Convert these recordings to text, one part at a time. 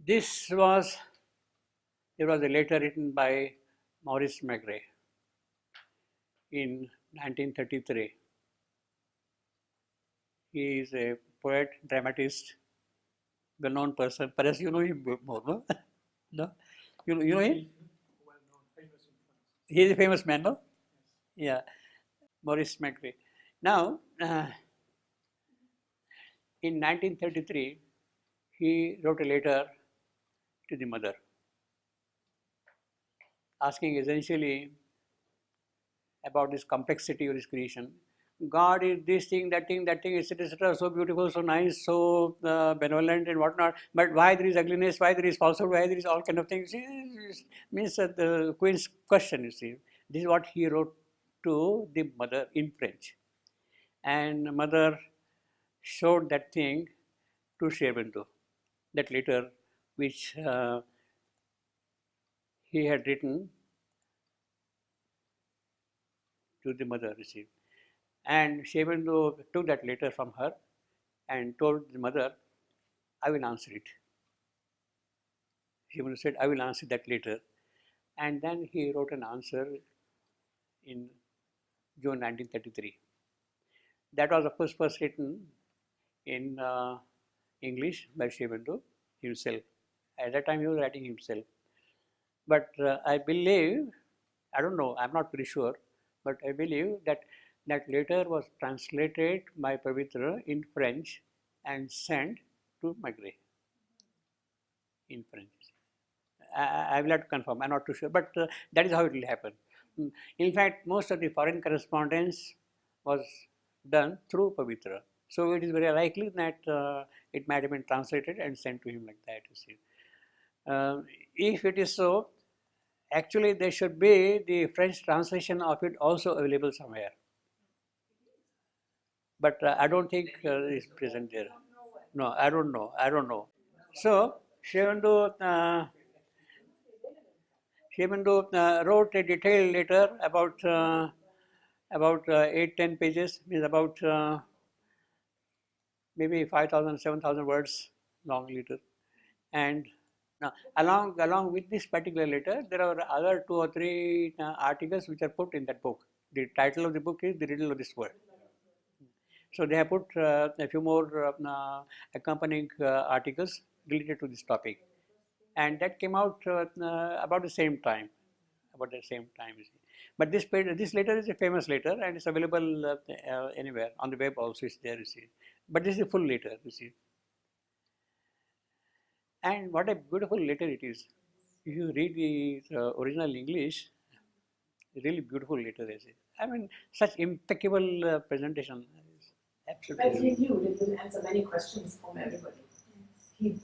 This was, there was a letter written by Maurice Maigret in 1933. He is a poet, dramatist, well-known person. Perhaps you know him more, no? No? You know him? He is a famous man, no? Yeah, Maurice Maigret. Now, in 1933, he wrote a letter to the mother, asking essentially about this complexity of this creation. God is this thing, that thing, etc., etc., so beautiful, so nice, so benevolent and whatnot. But why there is ugliness? Why there is falsehood? Why there is all kind of things? It means that the Queen's question. You see, this is what he wrote to the mother in French, and mother showed that thing to Sherbendu, that letter which he had written to the mother. You see, and Sherbendu took that letter from her and told the mother, I will answer it. He said, I will answer that later. And then he wrote an answer in June 1933. That was, of course, first written in English by Sherbendu himself. At that time, he was writing himself. But I believe, I don't know, I'm not very sure, but I believe that that letter was translated by Pavitra in French and sent to Maigret in French. I will have to confirm, I'm not too sure, but that is how it will happen. In fact, most of the foreign correspondence was done through Pavitra. So it is very likely that it might have been translated and sent to him like that, you see. If it is so, actually there should be the French translation of it also available somewhere. But I don't think it's present there. No, I don't know. I don't know. So, Sherbendu wrote a detailed letter about 8-10 pages, means about maybe 5,000, 7,000 words long letter. And now, along with this particular letter, there are other 2 or 3 articles which are put in that book. The title of the book is The Riddle of This World. So they have put a few more accompanying articles related to this topic, and that came out about the same time. About the same time, you see. But this letter is a famous letter, and it's available anywhere on the web also. It's there, you see. But this is a full letter, you see. And what a beautiful letter it is. If you read the original English, really beautiful letter, is it? I mean, such impeccable presentation. Absolutely. But he knew that he would answer many questions from everybody.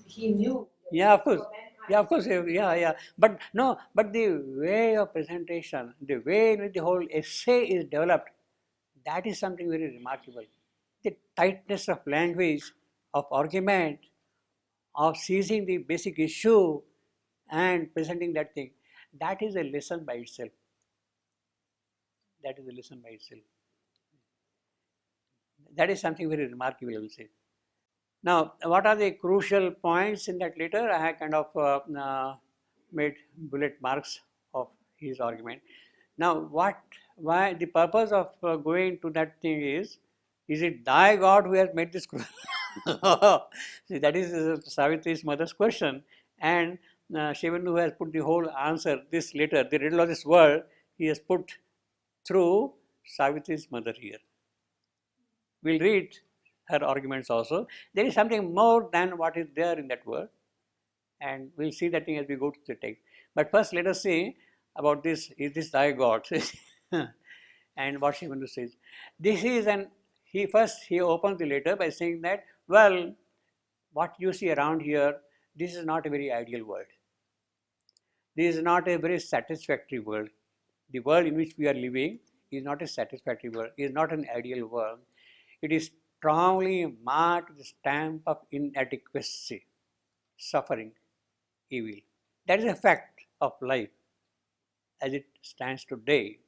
He knew. Yeah, of course. Yeah, of course. Yeah, yeah. But no, but the way of presentation, the way in which the whole essay is developed, that is something very remarkable. The tightness of language, of argument, of seizing the basic issue and presenting that thing, that is a lesson by itself. That is a lesson by itself. That is something very remarkable, I will say. Now, what are the crucial points in that letter? I have kind of made bullet marks of his argument. Now, why the purpose of going to that thing is it thy God who has made this? See, that is Savitri's mother's question, and Shivandu has put the whole answer, this letter, the riddle of this world, he has put through Savitri's mother here. We'll read her arguments also. There is something more than what is there in that word, and we'll see that thing as we go to the text. But first, let us see about this. Is this thy God? And what Shivandu says. This is he opens the letter by saying that, well, what you see around here, this is not a very ideal world. This is not a very satisfactory world. The world in which we are living is not a satisfactory world, is not an ideal world. It is strongly marked with the stamp of inadequacy, suffering, evil. That is a fact of life as it stands today.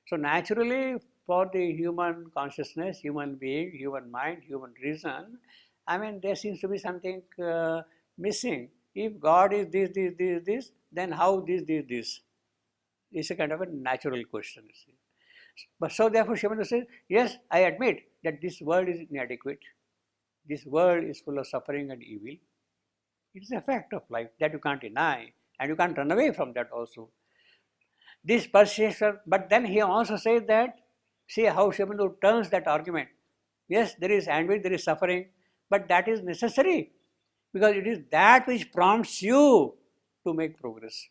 So naturally, for the human consciousness, human being, human mind, human reason, I mean, there seems to be something missing. If God is this, then how this? It's a kind of a natural question, you see. But so therefore Sri Aurobindo says, yes, I admit that this world is inadequate. This world is full of suffering and evil. It is a fact of life that you can't deny, and you can't run away from that also. This perception, but then he also says that, see how Sri Aurobindo turns that argument. Yes, there is anguish, there is suffering, but that is necessary because it is that which prompts you to make progress.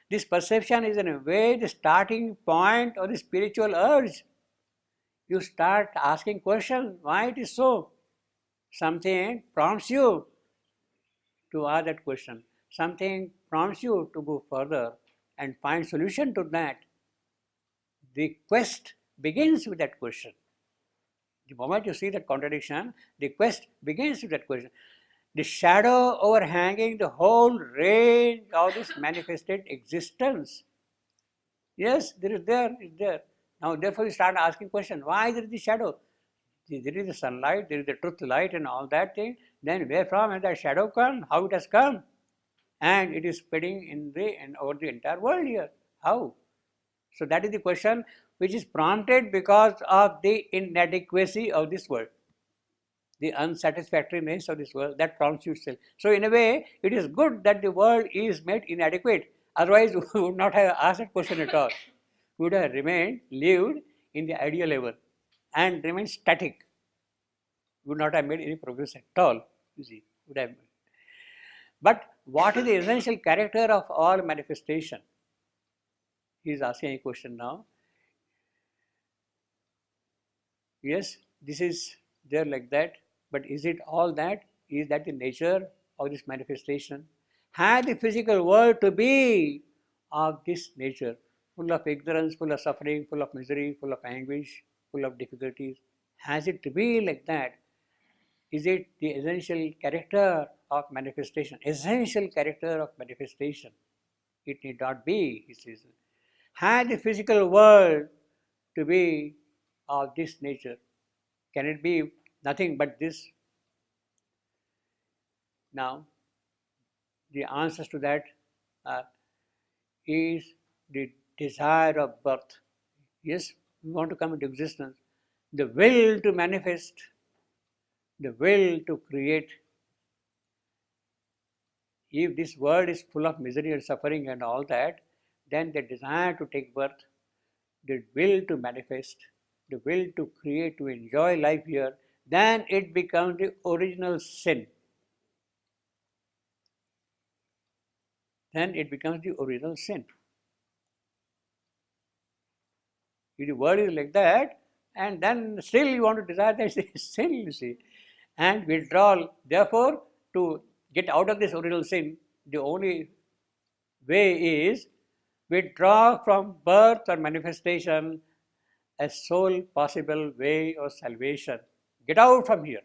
This perception is in a way the starting point of the spiritual urge. You start asking questions, why it is so? Something prompts you to ask that question. Something prompts you to go further and find solution to that. The quest begins with that question. The moment you see that contradiction, the quest begins with that question. The shadow overhanging the whole range of this manifested existence. Yes, there is there, it's there. Now therefore you start asking question, why there is the shadow? There is the sunlight, there is the truth light and all that thing. Then where from has that shadow come? How it has come? And it is spreading in over the entire world here. How? So that is the question which is prompted because of the inadequacy of this world, the unsatisfactoriness of this world that prompts you itself. So in a way, it is good that the world is made inadequate. Otherwise, we would not have asked that question at all. We would have lived in the ideal level and remained static. We would not have made any progress at all, you see. Would have. But what is the essential character of all manifestation? He is asking a question now. Yes, this is there like that, but is it all that? Is that the nature of this manifestation? Had the physical world to be of this nature, full of ignorance, full of suffering, full of misery, full of anguish, full of difficulties, has it to be like that? Is it the essential character of manifestation? Essential character of manifestation. It need not be, he says. Had the physical world to be of this nature, can it be nothing but this? Now, the answers to that is the desire of birth. Yes, we want to come into existence. The will to manifest, the will to create. If this world is full of misery and suffering and all that, then the desire to take birth, the will to manifest, the will to create, to enjoy life here, then it becomes the original sin. Then it becomes the original sin. If the world is like that, and then still you want to desire that sin, you see, and withdrawal. Therefore, to get out of this original sin, the only way is withdraw from birth or manifestation as sole possible way of salvation. Get out from here.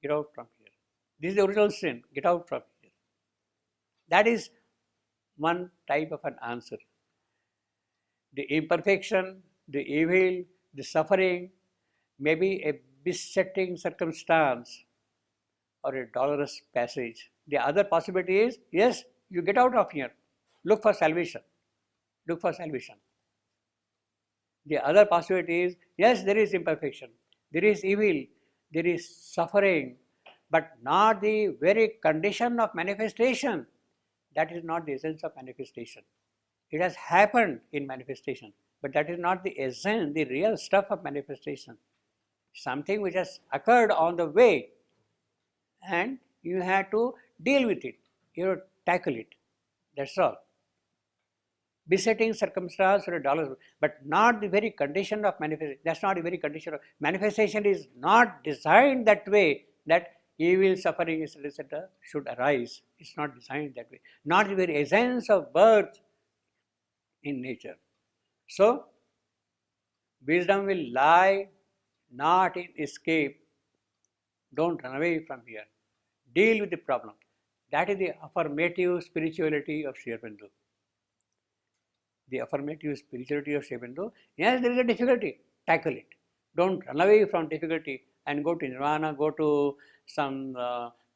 Get out from here. This is the original sin. Get out from here. That is one type of an answer. The imperfection, the evil, the suffering may be a besetting circumstance or a dolorous passage. The other possibility is, yes, you get out of here. Look for salvation. Look for salvation. The other possibility is, yes, there is imperfection, there is evil, there is suffering, but not the very condition of manifestation. That is not the essence of manifestation. It has happened in manifestation, but that is not the essence, the real stuff of manifestation. Something which has occurred on the way, and you have to deal with it, you have to tackle it. That's all. Besetting circumstance or a dollar, but not the very condition of manifestation. That's not the very condition of manifestation. Is not designed that way that evil, suffering, etc. should arise. It's not designed that way. Not the very essence of birth in nature. So, wisdom will lie not in escape. Don't run away from here. Deal with the problem. That is the affirmative spirituality of Sri Aurobindo. The affirmative spirituality of Sri Aurobindo. Yes, there is a difficulty. Tackle it. Don't run away from difficulty and go to Nirvana, go to some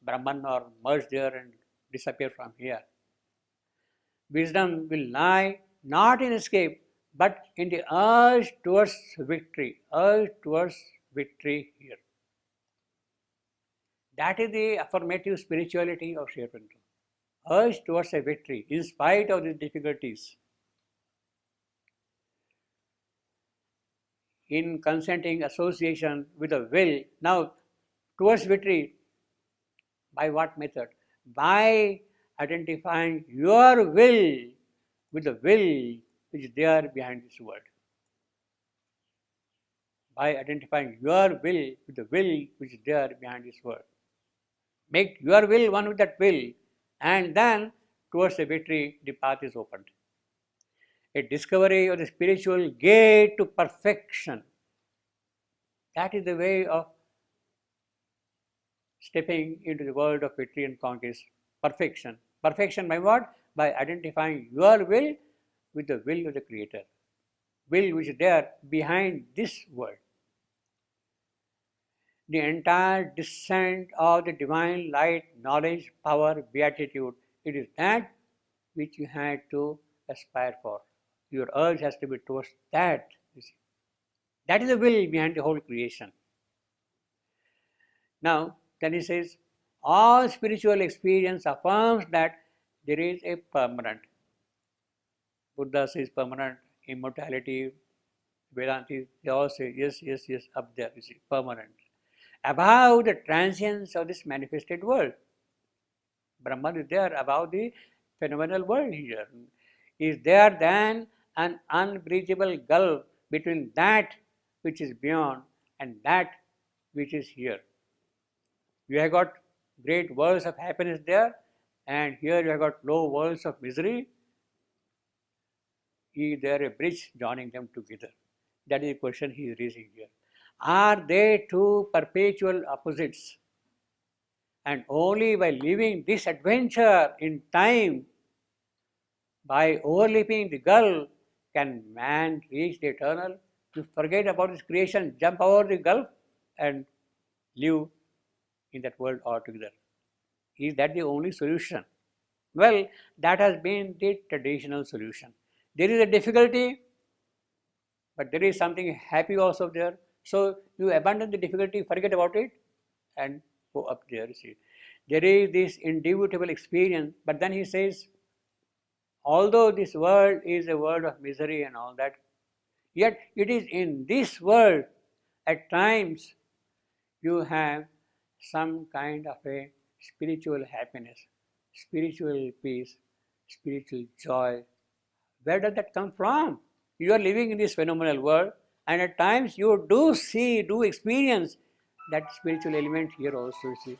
Brahman or merge there and disappear from here. Wisdom will lie not in escape, but in the urge towards victory here. That is the affirmative spirituality of Sri Aurobindo. Urge towards a victory in spite of the difficulties. In consenting association with the will. Now, towards victory, by what method? By identifying your will with the will which is there behind this world. By identifying your will with the will which is there behind this world. Make your will one with that will, and then towards the victory, the path is opened. A discovery of the spiritual gate to perfection. That is the way of stepping into the world of victory and conquest. Perfection. Perfection by what? By identifying your will with the will of the Creator. Will which is there behind this world. The entire descent of the divine light, knowledge, power, beatitude, it is that which you had to aspire for. Your urge has to be towards that. You see. That is the will behind the whole creation. Now, then he says, all spiritual experience affirms that there is a permanent. Buddha says permanent, immortality, Vedanti, they all say yes, up there, you see, permanent. Above the transience of this manifested world. Brahman is there above the phenomenal world here. Is there then an unbreachable gulf between that which is beyond and that which is here? You have got great worlds of happiness there, and here you have got low worlds of misery. Is there a bridge joining them together? That is the question he is raising here. Are they two perpetual opposites? And only by living this adventure in time, by overleaping the gulf, can man reach the eternal. You forget about this creation, jump over the gulf and live in that world altogether. Is that the only solution? Well, that has been the traditional solution. There is a difficulty, but there is something happy also there. So you abandon the difficulty, forget about it, and go up there. See, there is this indubitable experience, but then he says, although this world is a world of misery and all that, yet it is in this world at times you have some kind of a spiritual happiness, spiritual peace, spiritual joy. Where does that come from? You are living in this phenomenal world, and at times you do experience that spiritual element here also. See,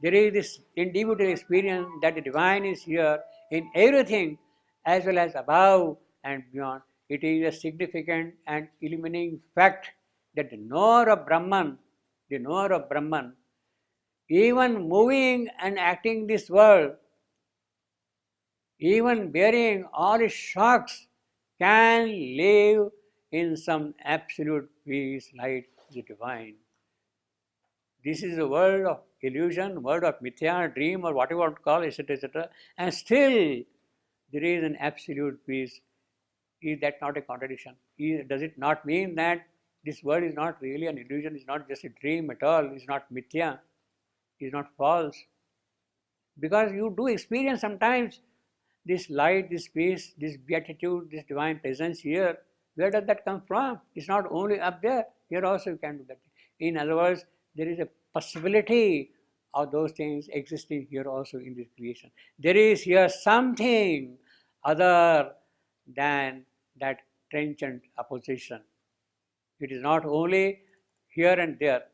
there is this indubitable experience that the divine is here in everything, as well as above and beyond. It is a significant and illuminating fact that the knower of Brahman, even moving and acting this world, even bearing all its shocks, can live in some absolute peace, light, the divine. This is a world of illusion, world of mithya, dream, or whatever you want to call, etc., etc. And still, there is an absolute peace. Is that not a contradiction? Does it not mean that this world is not really an illusion, it's not just a dream at all, it's not mithya, it's not false? Because you do experience sometimes this light, this peace, this beatitude, this divine presence here. Where does that come from? It's not only up there, here also you can do that. In other words, there is a possibility of those things existing here also in this creation. There is here something other than that transient opposition. It is not only here and there.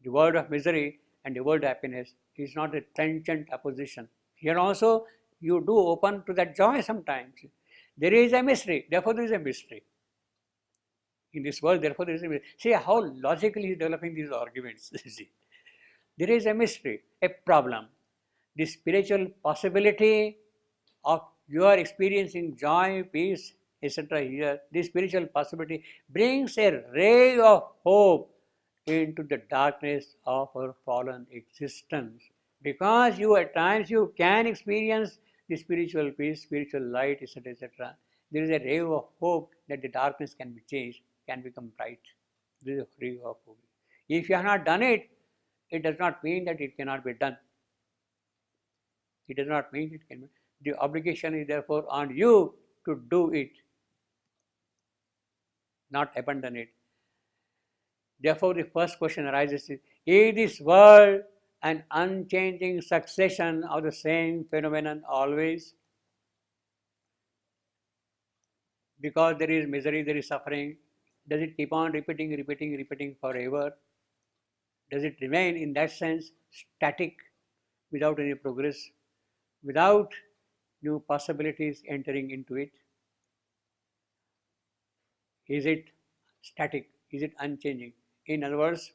The world of misery and the world of happiness is not a transient opposition. Here also you do open to that joy sometimes. There is a mystery, therefore there is a mystery. In this world, therefore there is a mystery. See how logically he is developing these arguments. See, there is a mystery, a problem. The spiritual possibility of your experiencing joy, peace, etc. here, this spiritual possibility brings a ray of hope into the darkness of our fallen existence. Because you at times you can experience the spiritual peace, spiritual light, etc., etc. There is a ray of hope that the darkness can be changed, can become bright. There is a ray of hope. If you have not done it, it does not mean that it cannot be done. It does not mean it can be. The obligation is therefore on you to do it, not abandon it. Therefore, the first question arises: is this world an unchanging succession of the same phenomenon always? Because there is misery, there is suffering, does it keep on repeating forever? Does it remain in that sense static, without any progress, without new possibilities entering into it? Is it static? Is it unchanging? In other words,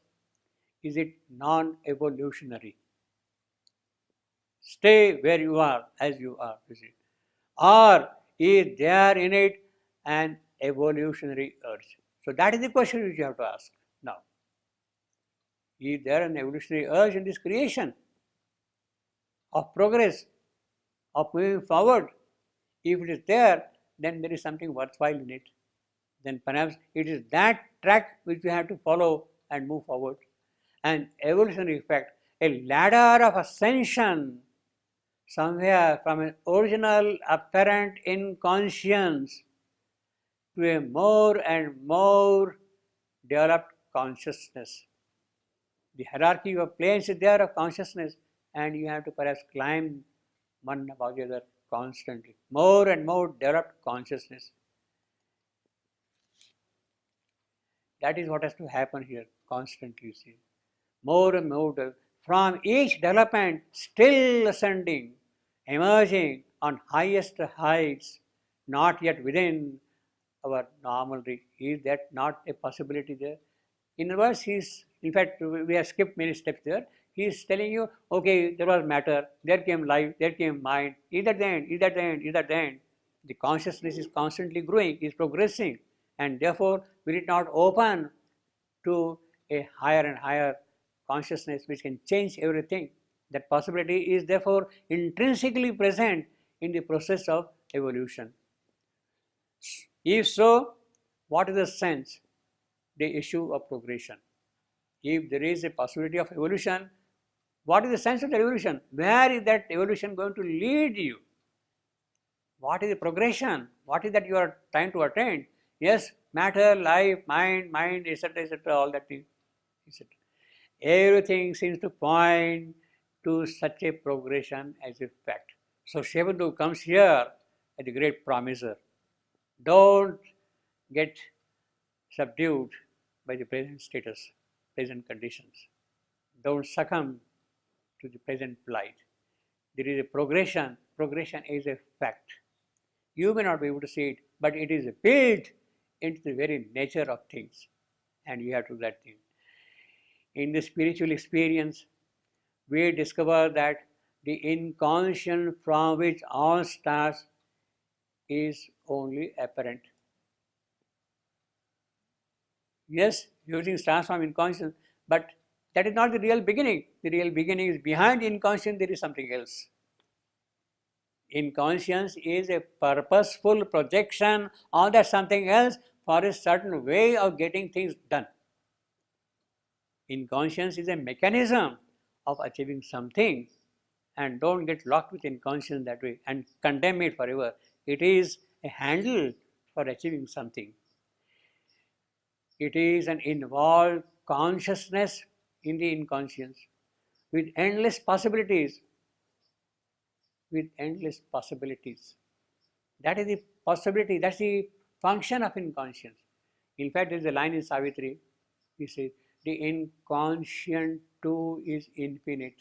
is it non-evolutionary? Stay where you are, as you are, you see. Or is there in it an evolutionary urge? So that is the question which you have to ask now. Is there an evolutionary urge in this creation of progress, of moving forward? If it is there, then there is something worthwhile in it. Then perhaps it is that track which we have to follow and move forward. An evolutionary effect, a ladder of ascension somewhere from an original apparent inconscience to a more and more developed consciousness. The hierarchy of planes is there of consciousness, and you have to perhaps climb one above the other constantly. More and more developed consciousness. That is what has to happen here constantly, see. More and more, from each development, still ascending, emerging on highest heights, not yet within our normal reach. Is that not a possibility there? In other words, in fact, we have skipped many steps there. He is telling you, okay, there was matter, there came life, there came mind. Is that the end? Is that the end? Is that the end? The consciousness is constantly growing, is progressing, and therefore, will it not open to a higher and higher consciousness which can change everything? That possibility is therefore intrinsically present in the process of evolution. If so, what is the sense? The issue of progression. If there is a possibility of evolution, what is the sense of the evolution? Where is that evolution going to lead you? What is the progression? What is that you are trying to attain? Yes, matter, life, mind, etc., all that thing, etc. Everything seems to point to such a progression as a fact. So Sri Aurobindo comes here as a great promiser. Don't get subdued by the present status, present conditions. Don't succumb to the present plight. There is a progression. Progression is a fact. You may not be able to see it, but it is built into the very nature of things, and you have to do that thing. In the spiritual experience, we discover that the inconscient from which all starts is only apparent. Yes, everything starts from inconscient, but that is not the real beginning. The real beginning is behind the inconscient, there is something else. Inconscience is a purposeful projection on that something else for a certain way of getting things done. Inconscience is a mechanism of achieving something, and don't get locked with inconscience that way and condemn it forever. It is a handle for achieving something. It is an involved consciousness in the inconscience with endless possibilities. With endless possibilities. That is the possibility, that's the function of inconscience. In fact, there is a line in Savitri, he says, the inconscient too is infinite.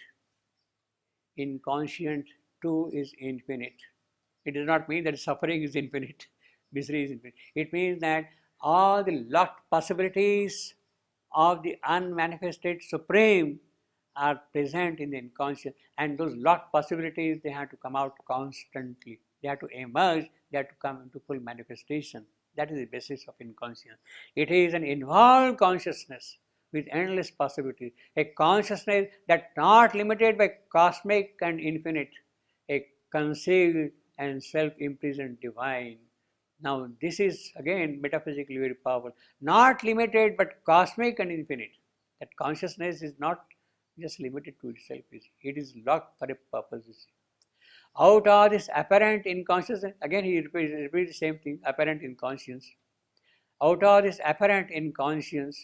Inconscient too is infinite. It does not mean that suffering is infinite, misery is infinite. It means that all the locked possibilities of the unmanifested Supreme are present in the inconscient, and those locked possibilities, they have to come out constantly. They have to emerge, they have to come into full manifestation. That is the basis of inconscience. It is an involved consciousness with endless possibilities, a consciousness that not limited by cosmic and infinite, a concealed and self-imprisoned divine. Now this is again metaphysically very powerful. Not limited but cosmic and infinite. That consciousness is not just limited to itself. It is locked for a purpose. Out of this apparent inconsciousness, again he repeats the same thing, apparent inconscience. Out of this apparent inconscience,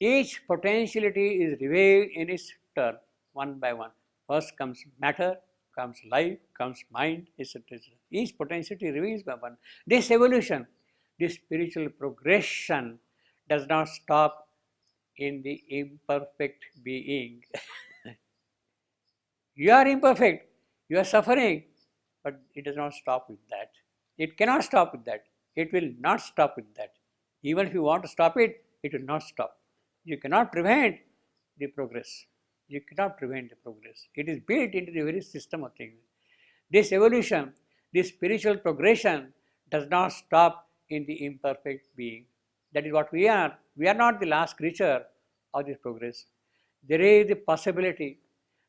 each potentiality is revealed in its turn, one by one. First comes matter, comes life, comes mind, etc. Each potentiality reveals by one. This evolution, this spiritual progression does not stop in the imperfect being. You are imperfect, you are suffering, but it does not stop with that. It cannot stop with that. It will not stop with that. Even if you want to stop it, it will not stop. You cannot prevent the progress. You cannot prevent the progress. It is built into the very system of things. This evolution, this spiritual progression does not stop in the imperfect being. That is what we are. We are not the last creature of this progress. There is the possibility.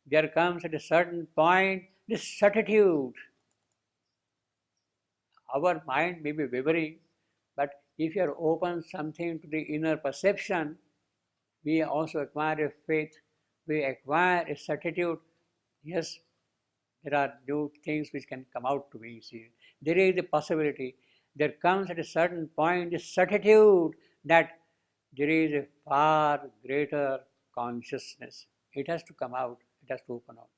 There comes at a certain point this certitude. Our mind may be wavering, but if you are open something to the inner perception, we also acquire a faith, we acquire a certitude. Yes, there are new things which can come out to me. See, there is a possibility. There comes at a certain point a certitude that there is a far greater consciousness. It has to come out, it has to open out.